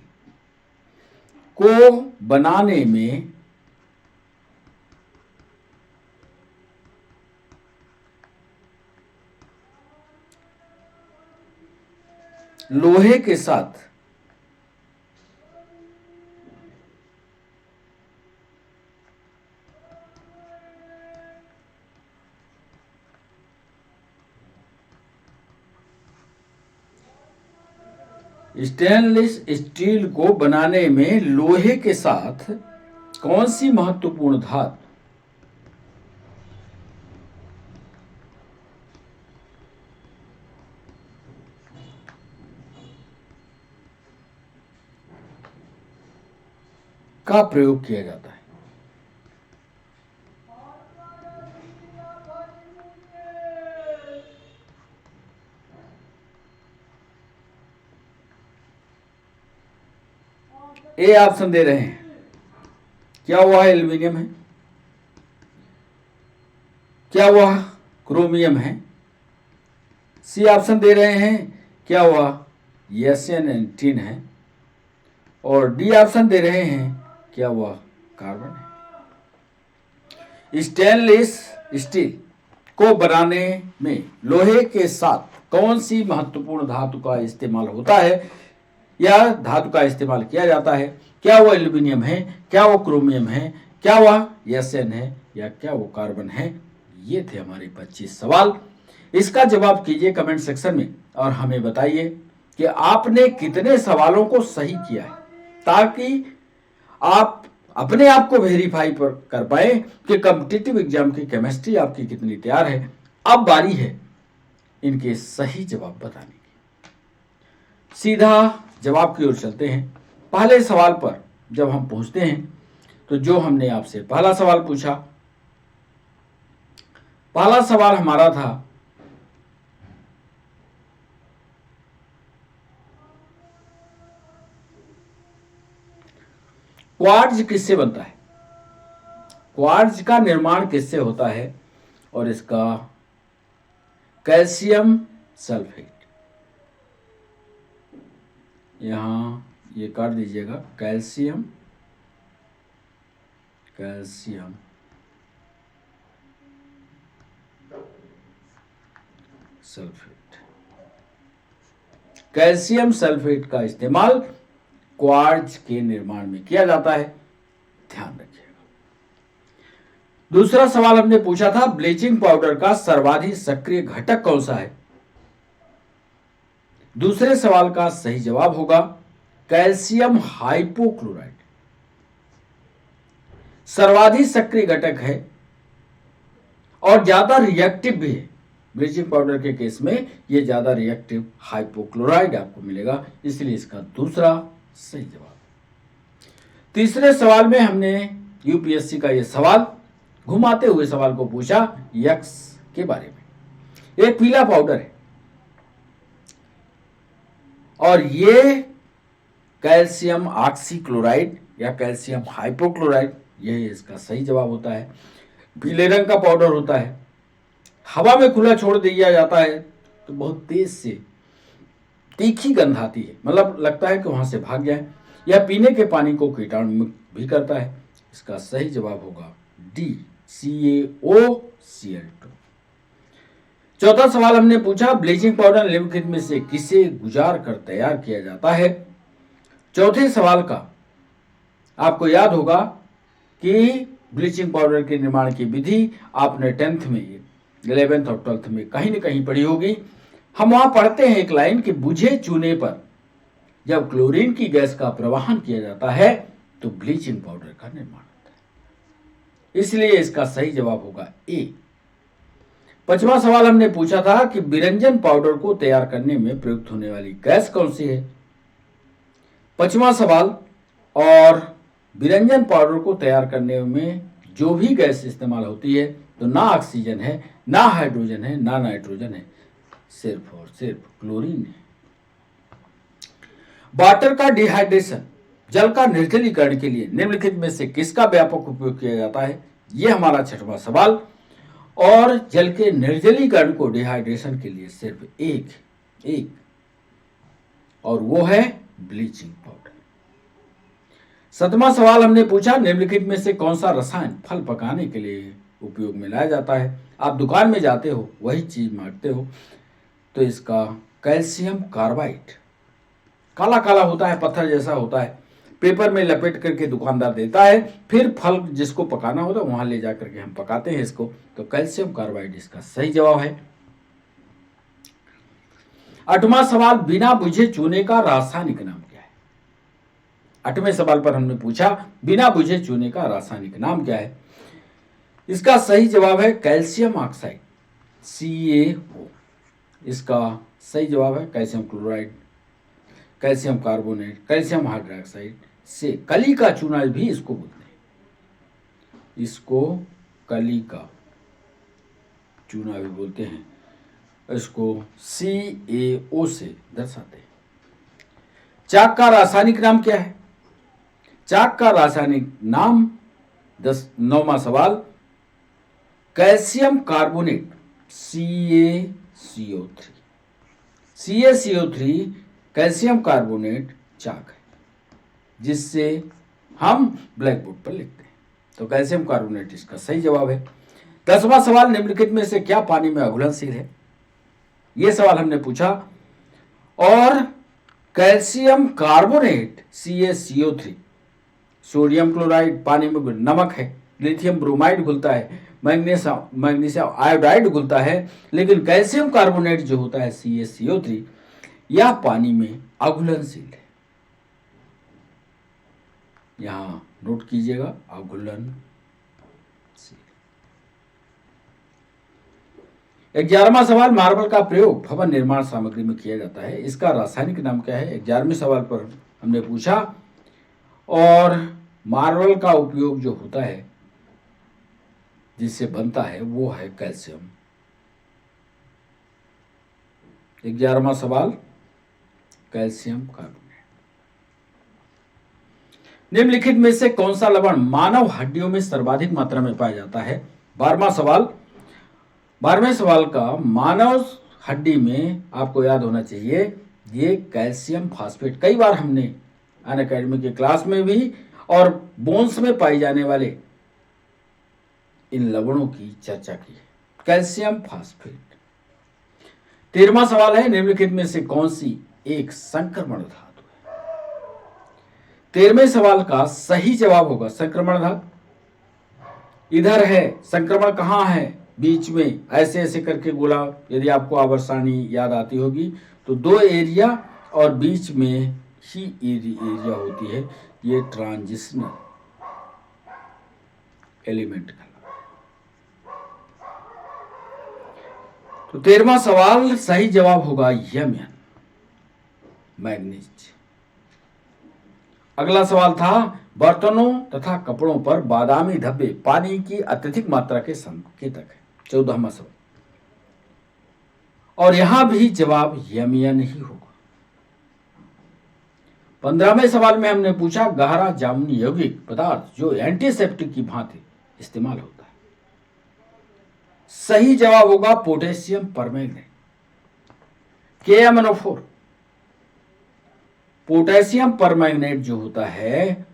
को बनाने में लोहे के साथ स्टेनलेस स्टील को बनाने में लोहे के साथ कौन सी महत्वपूर्ण धातु का प्रयोग किया जाता है? ए ऑप्शन दे रहे हैं, क्या वह एल्यूमिनियम है, क्या वह क्रोमियम है। सी ऑप्शन दे रहे हैं, क्या वह एशियन टिन है। और डी ऑप्शन दे रहे हैं, क्या वह कार्बन है। स्टेनलेस स्टील को बनाने में लोहे के साथ कौन सी महत्वपूर्ण धातु का इस्तेमाल होता है या धातु का इस्तेमाल किया जाता है? क्या वो एल्यूमिनियम है, क्या वो क्रोमियम है, क्या वह एशियन है या क्या वो कार्बन है। ये थे हमारे 25 सवाल। इसका जवाब कीजिए कमेंट सेक्शन में और हमें बताइए कि आपने कितने सवालों को सही किया है, ताकि आप अपने आप को वेरीफाई कर पाए कि कॉम्पिटिटिव एग्जाम की केमिस्ट्री आपकी कितनी तैयार है। अब बारी है इनके सही जवाब बताने की। सीधा जवाब की ओर चलते हैं। पहले सवाल पर जब हम पहुंचते हैं तो जो हमने आपसे पहला सवाल पूछा, पहला सवाल हमारा था क्वार्ट्ज किससे बनता है, क्वार्ट्ज का निर्माण किससे होता है। और इसका कैल्शियम सल्फेट, यहां ये काट दीजिएगा, कैल्शियम सल्फेट, कैल्शियम सल्फेट का इस्तेमाल क्वार्ट्ज के निर्माण में किया जाता है, ध्यान रखिएगा। दूसरा सवाल हमने पूछा था ब्लीचिंग पाउडर का सर्वाधिक सक्रिय घटक कौन सा है। दूसरे सवाल का सही जवाब होगा कैल्शियम हाइपोक्लोराइड। सर्वाधिक सक्रिय घटक है और ज्यादा रिएक्टिव भी है। ब्लीचिंग पाउडर के केस में यह ज्यादा रिएक्टिव हाइपोक्लोराइड आपको मिलेगा, इसलिए इसका दूसरा सही जवाब। तीसरे सवाल में हमने यूपीएससी का यह सवाल घुमाते हुए सवाल को पूछा यक्स के बारे में। एक पीला पाउडर है और ये कैल्शियम ऑक्सीक्लोराइड या कैल्शियम हाइपोक्लोराइड, यही इसका सही जवाब होता है। पीले रंग का पाउडर होता है, हवा में खुला छोड़ दिया जाता है तो बहुत तेज से तीखी गंध आती है, मतलब लगता है कि वहां से भाग जाए। यह पीने के पानी को कीटाणु मुक्त भी करता है। इसका सही जवाब होगा डी, CaOCl2। चौथा सवाल हमने पूछा ब्लीचिंग पाउडर निम्नलिखित में से किसे गुजार कर तैयार किया जाता है। चौथे सवाल का आपको याद होगा कि ब्लीचिंग पाउडर के निर्माण की विधि आपने 10th में, 11th और 12th में कहीं न कहीं पढ़ी होगी। हम वहां पढ़ते हैं एक लाइन कि बुझे चूने पर जब क्लोरीन की गैस का प्रवाहन किया जाता है तो ब्लीचिंग पाउडर का निर्माण होता है, इसलिए इसका सही जवाब होगा ए। पांचवा सवाल हमने पूछा था कि विरंजन पाउडर को तैयार करने में प्रयुक्त होने वाली गैस कौन सी है। पांचवा सवाल, और विरंजन पाउडर को तैयार करने में जो भी गैस इस्तेमाल होती है तो ना ऑक्सीजन है, ना हाइड्रोजन है, ना नाइट्रोजन है, सिर्फ और सिर्फ क्लोरीन है। वाटर का डिहाइड्रेशन, जल का निर्जलीकरण के लिए निम्नलिखित में से किसका व्यापक उपयोग किया जाता है, यह हमारा छठवां सवाल। और जल के निर्जलीकरण को डिहाइड्रेशन के लिए सिर्फ एक और वो है ब्लीचिंग पाउडर। 7वां सवाल हमने पूछा, निम्नलिखित में से कौन सा रसायन फल पकाने के लिए उपयोग में लाया जाता है? आप दुकान में जाते हो, वही चीज मांगते हो, तो इसका कैल्शियम कार्बाइड काला काला होता है, पत्थर जैसा होता है, पेपर में लपेट करके दुकानदार देता है, फिर फल जिसको पकाना होता है वहां ले जा करके हम पकाते हैं इसको, तो कैल्शियम कार्बाइड इसका सही जवाब है। 8वां सवाल, बिना बुझे चूने का रासायनिक नाम क्या है? 8वें सवाल पर हमने पूछा बिना बुझे चूने का रासायनिक नाम क्या है? इसका सही जवाब है कैल्शियम ऑक्साइड, CaO। इसका सही जवाब है calcium chloride, calcium carbonate, calcium hydroxide से कली का चूना भी इसको बोलते हैं, इसको कली का चूना भी बोलते हैं, इसको CaO से दर्शाते हैं। चाक का रासायनिक नाम क्या है? चाक का रासायनिक नाम 9वां सवाल, calcium carbonate CaCO3। CaCO3 calcium carbonate चाक है जिससे हम ब्लैक बोर्ड पर लिखते हैं, तो कैल्शियम कार्बोनेट इसका सही जवाब है। 10वां सवाल, निम्नलिखित में से क्या पानी में अघुलनशील है? यह सवाल हमने पूछा, और calcium carbonate CaCO3, sodium chloride पानी में नमक है, लिथियम ब्रोमाइड घुलता है, मैग्नीशियम आयोडाइड घुलता है, लेकिन कैल्शियम कार्बोनेट जो होता है CaCO3 यह पानी में अघुलनशील है। यहां नोट कीजिएगा, अघुलनशील। 11वां सवाल, मार्बल का प्रयोग भवन निर्माण सामग्री में किया जाता है, इसका रासायनिक नाम क्या है? 11वें सवाल पर हमने पूछा, और मार्बल का उपयोग जो होता है जिससे बनता है वो है कैल्शियम। 11वां सवाल, कैल्शियम कार्बोनेट। निम्नलिखित में से कौन सा लवण मानव हड्डियों में सर्वाधिक मात्रा में पाया जाता है? 12वां सवाल, 12वें सवाल का मानव हड्डी में आपको याद होना चाहिए ये कैल्शियम फास्फेट। कई बार हमने अनअकैडमी के क्लास में भी और बोन्स में पाई जाने वाले इन लवणों की चर्चा की है, कैल्शियम फास्फेट। 13वां सवाल है, निम्नलिखित में से कौन सी एक संक्रमण धातु है? 13वें सवाल का सही जवाब होगा संक्रमण धातु। इधर है संक्रमण, कहां है? बीच में ऐसे ऐसे करके गोला, यदि आपको आवर्त याद आती होगी तो 2 एरिया और बीच में ही एरिया होती है, ये ट्रांजिशनल एलिमेंट का। तो 13वां सवाल सही जवाब होगा यमन, मैग्नीज। अगला सवाल था, बर्तनों तथा कपड़ों पर बादामी धब्बे पानी की अत्यधिक मात्रा के संकेतक है। 14वां सवाल, और यहां भी जवाब यमियन ही होगा। 15वें सवाल में हमने पूछा, गहरा जामुनी यौगिक पदार्थ जो एंटीसेप्टिक की भांति इस्तेमाल होता है, सही जवाब होगा potassium permanganate, KMnO4। Potassium permanganate जो होता है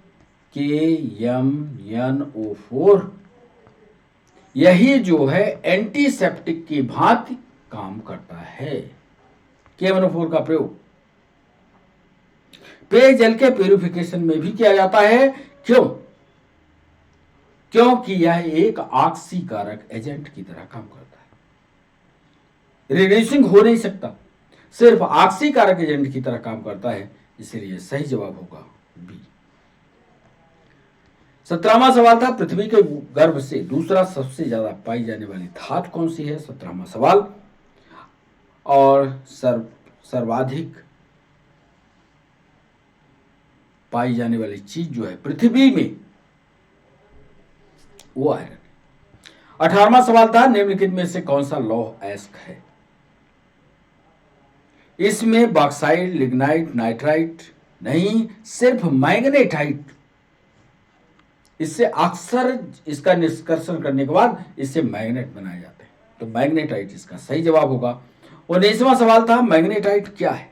KMnO4, यही जो है एंटीसेप्टिक की भांति काम करता है। KMnO4 का प्रयोग पेयजल के प्यूरिफिकेशन में भी किया जाता है। क्यों? क्योंकि यह एक ऑक्सीकारक एजेंट की तरह काम करता है, रिड्यूसिंग हो नहीं सकता, सिर्फ ऑक्सीकारक एजेंट की तरह काम करता है, इसलिए सही जवाब होगा बी। 17वां सवाल था, पृथ्वी के गर्भ से दूसरा सबसे ज्यादा पाई जाने वाली धातु कौन सी है? 17वां सवाल, और सर्वाधिक पाई जाने वाली चीज जो है पृथ्वी में वो आयरन। 18वां सवाल था, निम्नलिखित में से कौन सा लौह अयस्क है? इसमें बॉक्साइट, लिग्नाइट, नाइट्राइट नहीं, सिर्फ मैग्नेटाइट इससे अक्सर इसका निष्कर्षण करने के बाद इससे मैग्नेट बनाए जाते हैं। तो मैग्नेटाइट इसका सही जवाब होगा। 19वां सवाल था मैग्नेटाइट क्या है,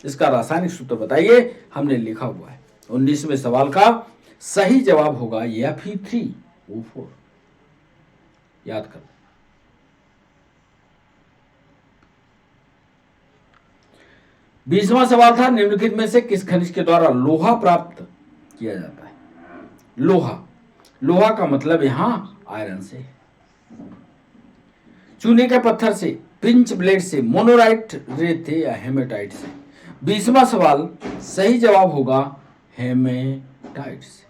इसका रासायनिक सूत्र बताइए, हमने लिखा हुआ है। 19वें सवाल का सही जवाब होगा Fe3O4, याद कर। 20वां सवाल था निम्नलिखित में से किस खनिज के द्वारा लोहा प्राप्त किया जाता है। लोहा का मतलब यहां आयरन से, चूने के पत्थर से, पिंच ब्लेड से, मोनोराइट रेत थे या हेमेटाइट से। 20वां सवाल सही जवाब होगा हेमेटाइट से।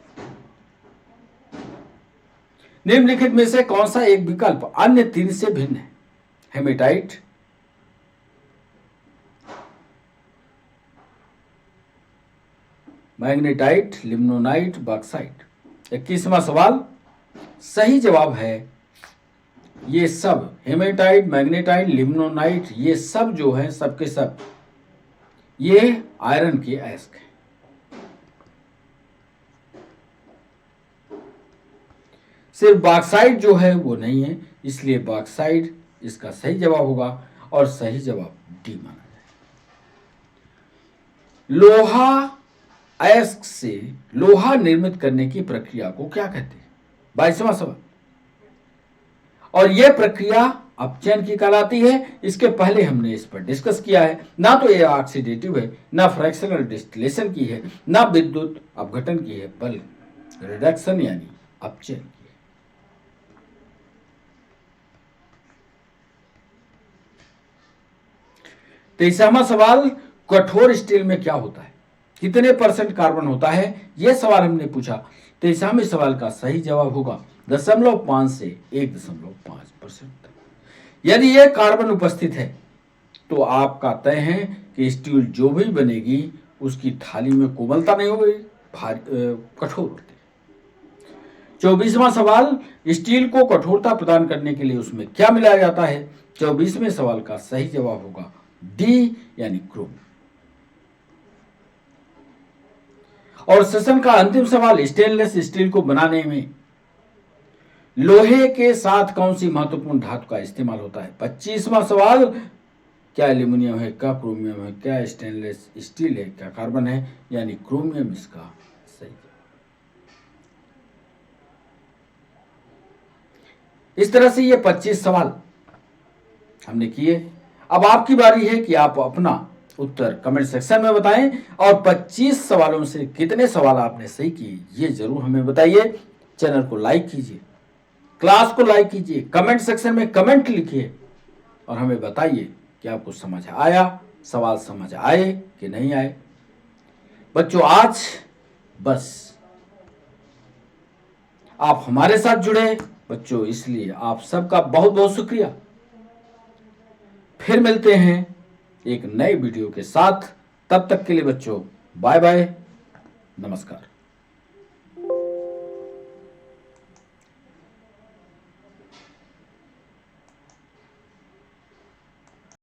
निम्नलिखित में से कौन सा एक विकल्प अन्य 3 से भिन्न है। Hematite, magnetite, limonite, bauxite. 21वां सवाल सही जवाब है ये सब, हेमेटाइट, मैग्नेटाइट, लिम्नोनाइट, ये सब जो है सबके सब ये आयरन के अयस्क हैं। सिर्फ बॉक्साइट जो है वो नहीं है, इसलिए बॉक्साइट इसका सही जवाब होगा और सही जवाब डी माना जाए। लोहा अयस्क से लोहा निर्मित करने की प्रक्रिया को क्या कहते हैं। 22वां सवाल, और यह प्रक्रिया अपचयन की कहलाती है। इसके पहले हमने इस पर डिस्कस किया है। ना तो यह ऑक्सीडेटिव है, ना फ्रैक्शनल डिस्टिलेशन की है, ना विद्युत अपघटन की है, बल्कि रिडक्शन यानी अपचयन की है। तेईसवां सवाल, कठोर स्टील में क्या होता है, कितने % कार्बन होता है, यह सवाल हमने पूछा। 23वें सवाल का सही जवाब होगा 0.5 से 1.5%। यदि यह कार्बन उपस्थित है तो आपका तय है कि स्टील जो भी बनेगी उसकी थाली में कोमलता नहीं होगी, कठोर होती है। 24वां सवाल, स्टील को कठोरता प्रदान करने के लिए उसमें क्या मिलाया जाता है। 24वें सवाल का सही जवाब होगा डी यानी क्रोम। और सेशन का अंतिम सवाल, स्टेनलेस स्टील को बनाने में लोहे के साथ कौन सी महत्वपूर्ण धातु का इस्तेमाल होता है। 25वां सवाल, क्या एल्यूमिनियम है, क्या क्रोमियम है, क्या स्टेनलेस स्टील है, क्या कार्बन है, यानी क्रोमियम इसका सही। इस तरह से ये 25 सवाल हमने किए। अब आपकी बारी है कि आप अपना उत्तर कमेंट सेक्शन में बताएं और 25 सवालों से कितने सवाल आपने सही किए ये जरूर हमें बताइए। चैनल को लाइक कीजिए, क्लास को लाइक कीजिए, कमेंट सेक्शन में कमेंट लिखिए और हमें बताइए कि आपको समझ आया, सवाल समझ आए कि नहीं आए। बच्चों आज बस आप हमारे साथ जुड़े बच्चों, इसलिए आप सबका बहुत बहुत शुक्रिया। फिर मिलते हैं एक नए वीडियो के साथ, तब तक के लिए बच्चों बाय बाय, नमस्कार।